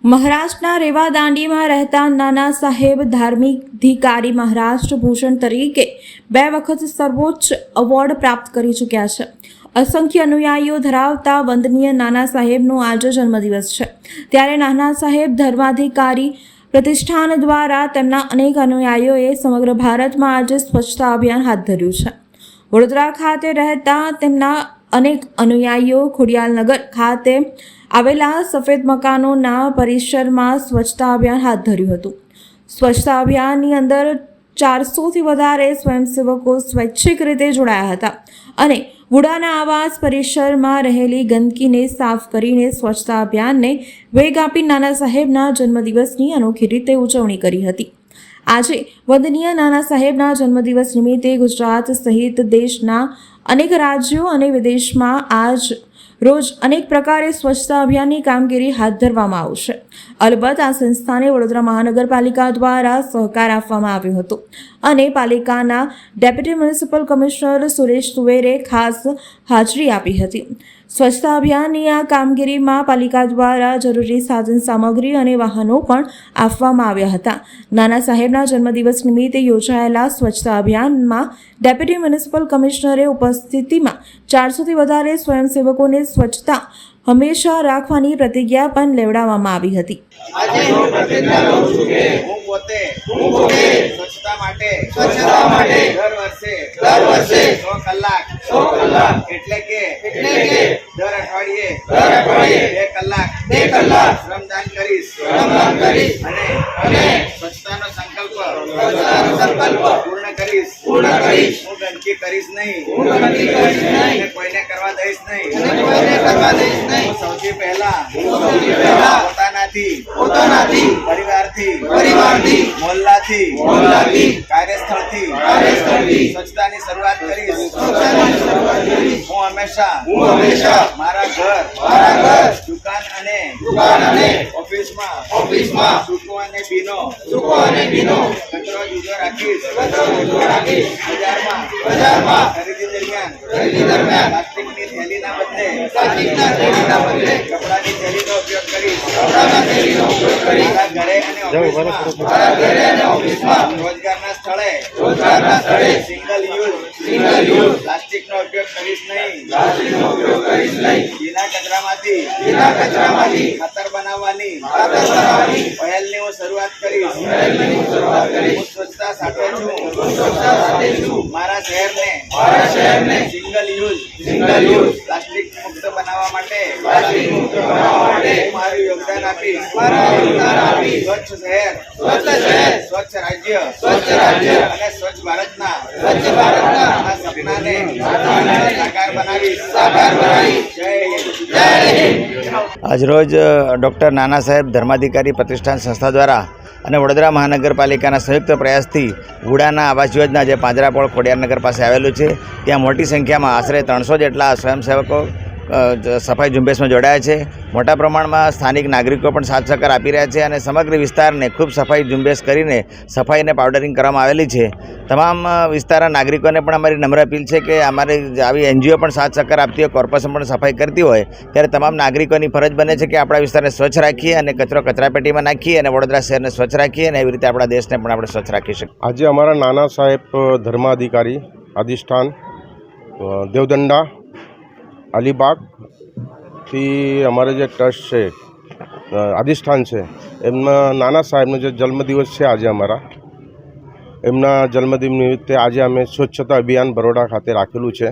મહારાષ્ટ્રના રેવાદાંડીમાં રહેતા નાના સાહેબ ધાર્મિક અધિકારી મહારાષ્ટ્ર ભૂષણ તરીકે 2 વખત સર્વોચ્ચ એવોર્ડ પ્રાપ્ત કરી ચૂક્યા છે. અસંખ્ય અનુયાયીઓ ધરાવતા વંદનીય નાના સાહેબનો આજે જન્મદિવસ છે. ત્યારે નાના સાહેબ ધર્માધિકારી પ્રતિષ્ઠાન દ્વારા તેમના અનેક અનુયાયીઓએ સમગ્ર ભારતમાં આજે સ્વચ્છતા અભિયાન હાથ ધર્યું છે. વડોદરા ખાતે રહેતા તેમના અનેક અનુયાયીઓ ખોડિયાલનગર ખાતે આવેલા સફેદ મકાનોના પરિસરમાં સ્વચ્છતા અભિયાન હાથ ધર્યું હતું. સ્વચ્છતા અભિયાનની અંદર 400થી વધારે સ્વયંસેવકો સ્વૈચ્છિક રીતે જોડાયા હતા અને વુડાના આવાસ પરિસરમાં રહેલી ગંદકીને સાફ કરીને સ્વચ્છતા અભિયાનને વેગ આપી નાના સાહેબના જન્મદિવસની અનોખી રીતે ઉજવણી કરી હતી. આજે વંદનીય નાના સાહેબના જન્મદિવસ નિમિત્તે ગુજરાત સહિત દેશના અનેક રાજ્યો અને વિદેશમાં આજ રોજ અનેક પ્રકારે સ્વચ્છતા અભિયાનની કામગીરી હાથ ધરવામાં આવશે. અલબત્ત આ સંસ્થાને વડોદરા મહાનગરપાલિકા દ્વારા સહકાર આપવામાં આવ્યો હતો અને પાલિકાના ડેપ્યુટી મ્યુનિસિપલ કમિશનર સુરેશ સુવેરે ખાસ હાજરી આપી હતી. સ્વચ્છતા અભિયાનની આ કામગીરીમાં પાલિકા દ્વારા જરૂરી સાધન સામગ્રી અને વાહનો પણ આપવામાં આવ્યા હતા. નાના સાહેબના જન્મદિવસ નિમિત્તે યોજાયેલા સ્વચ્છતા અભિયાનમાં ડેપ્યુટી મ્યુનિસિપલ કમિશનરે ઉપસ્થિતિમાં 400થી વધારે સ્વયંસેવકોને સ્વચ્છતા હંમેશા રાખવાની પ્રતિજ્ઞા પણ લેવડાવવામાં આવી હતી. સ્વચ્છતા માટે દર વર્ષે 100 કલાક એટલે કે દર અઠવાડિયે 2 કલાક શ્રમદાન કરીશ અને સ્વચ્છતાનો સંકલ્પ પૂર્ણ કરીશ. હું ગંદકી કરીશ નહીં અને કોઈને કરવા દઈશ નહીં. હું સૌથી પહેલા પોતાનાથી પરિવારથી મોહલ્લાથી કાર્યસ્થળથી સ્વચ્છતાની શરૂઆત કરીશ. હું હંમેશા મારા ઘર દુકાન અને ઓફિસમાં સૂકો અને ભીનો કચરો જુદો રાખીશ. બજારમાં ખરીદી દરમિયાન પ્લાસ્ટિકની થેલીના બદલે કપડાની થેલીનો ઉપયોગ કરીશ. મારા ઘરે અને ઓફિસમાં રોજગારના સ્થળે સિંગલ યુઝ પ્લાસ્ટિકનો ઉપયોગ કરીશ નહીં. ભીના કચરામાંથી ખાતર બનાવવાની પહેલની હું શરૂઆત કરીશ. હું સ્વચ્છતા સાથે છું. મારા શહેરને સિંગલ યુઝ પ્લાસ્ટિક મુક્ત બનાવવા માટે હું મારું યોગદાન આપીશ. સ્વચ્છ શહેર, સ્વચ્છ રાજ્ય અને સ્વચ્છ ભારતના આ સપનાને સાકાર બનાવીશ. જય હિન્દ. આજરોજ ડૉક્ટર નાના સાહેબ ધર્માધિકારી પ્રતિષ્ઠાન સંસ્થા દ્વારા અને વડોદરા મહાનગરપાલિકાના સંયુક્ત પ્રયાસથી વુડાના આવાસ યોજના જે પાંજરાપોળ ખોડિયારનગર પાસે આવેલું છે ત્યાં મોટી સંખ્યામાં આશરે 300 જેટલા સ્વયંસેવકો સફાઈ ઝુંબેશમાં જોડાયા છે. મોટા પ્રમાણમાં સ્થાનિક નાગરિકો પણ સાથ સહકાર આપી રહ્યા છે અને સમગ્ર વિસ્તારને ખૂબ સફાઈ ઝુંબેશ કરીને સફાઈ અને પાવડરિંગ કરવામાં આવેલી છે. તમામ વિસ્તારના નાગરિકોને પણ અમારી નમ્ર અપીલ છે કે અમારી આવી એનજીઓ પણ સાથ સહકાર આપતી હોય, કોર્પોરેશન પણ સફાઈ કરતી હોય ત્યારે તમામ નાગરિકોની ફરજ બને છે કે આપણા વિસ્તારને સ્વચ્છ રાખીએ અને કચરો કચરાપેટીમાં નાખીએ અને વડોદરા શહેરને સ્વચ્છ રાખીએ અને એવી રીતે આપણા દેશને પણ આપણે સ્વચ્છ રાખી શકીએ. આજે અમારા નાના સાહેબ ધર્માધિકારી અધિષ્ઠાન દેવદંડા અલીબાગથી અમારે જે ટ્રસ્ટ છે અધિષ્ઠાન છે એમના નાના સાહેબનો જે જન્મદિવસ છે આજે અમારા એમના જન્મદિન નિમિત્તે આજે અમે સ્વચ્છતા અભિયાન બરોડા ખાતે રાખેલું છે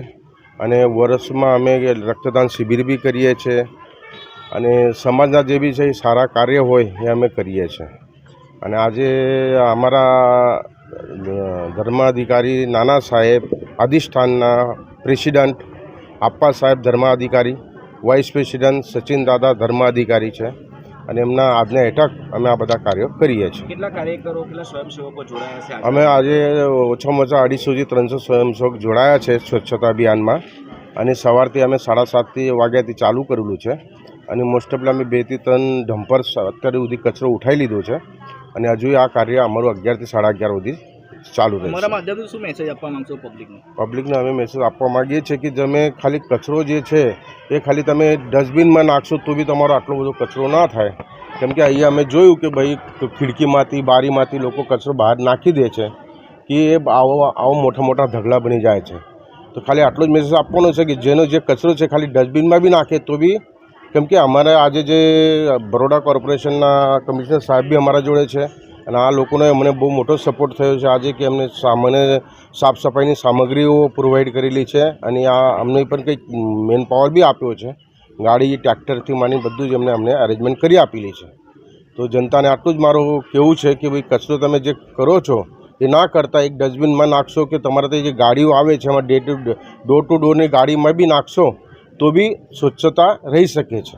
અને વર્ષમાં અમે રક્તદાન શિબિર બી કરીએ છીએ અને સમાજના જે બી છે એ સારા કાર્ય હોય એ અમે કરીએ છીએ. અને આજે અમારા ધર્માધિકારી નાના સાહેબ અધિષ્ઠાનના president આપ્પા Saheb Dharmadhikari, vice president Sachin દાદા ધર્માધિકારી છે અને એમના આજના હેઠળ અમે આ બધા કાર્યો કરીએ છીએ. કેટલા કાર્યકરો, કેટલા સ્વયંસેવકો જોડાયા છે? અમે આજે ઓછામાં ઓછા 250થી 300 સ્વયંસેવક જોડાયા છે સ્વચ્છતા અભિયાનમાં અને સવારથી અમે 7:30 વાગ્યાથી ચાલુ કરેલું છે અને મોસ્ટ ઓફલી અમે 2 થી 3 ડમ્પર અત્યારે સુધી કચરો ઉઠાવી લીધો છે અને હજુ આ કાર્ય અમારું 11 થી 11:30 સુધી ચાલુ રહે છે. તમારા માધ્યમથી શું મેસેજ આપવા માંગશો પબ્લિકને? અમે મેસેજ આપવા માગીએ છીએ કે તમે ખાલી કચરો જે છે એ ખાલી તમે ડસ્ટબિનમાં નાખશો તો બી તમારો આટલો બધો કચરો ના થાય કેમ કે અહીંયા અમે જોયું કે ભાઈ ખિડકીમાંથી બારીમાંથી લોકો કચરો બહાર નાખી દે છે કે એ આવો મોટા મોટા ઢગલા બની જાય છે. તો ખાલી આટલો જ મેસેજ આપવાનો છે કે જેનો જે કચરો છે ખાલી ડસ્ટબિનમાં બી નાખે તો બી, કેમ કે અમારે આજે જે બરોડા કોર્પોરેશનના કમિશનર સાહેબ બી અમારા જોડે છે અને આ લોકોને અમને બહુ મોટો સપોર્ટ થયો છે આજે કે અમને સાફ સફાઈની સામગ્રીઓ પ્રોવાઈડ કરેલી છે અને આ અમને પણ કંઈક મેન પાવર બી આપ્યો છે. ગાડી ટ્રેક્ટરથી માંડી બધું જ અમને અરેન્જમેન્ટ કરી આપેલી છે. તો જનતાને આટલું જ મારું કહેવું છે કે ભાઈ કચરો તમે જે કરો છો એ ના કરતાં એક ડસ્ટબિનમાં નાખશો કે તમારા ત્યાં જે ગાડીઓ આવે છે એમાં ડોર ટુ ડોરની ગાડીમાં બી નાખશો તો બી સ્વચ્છતા રહી શકે છે.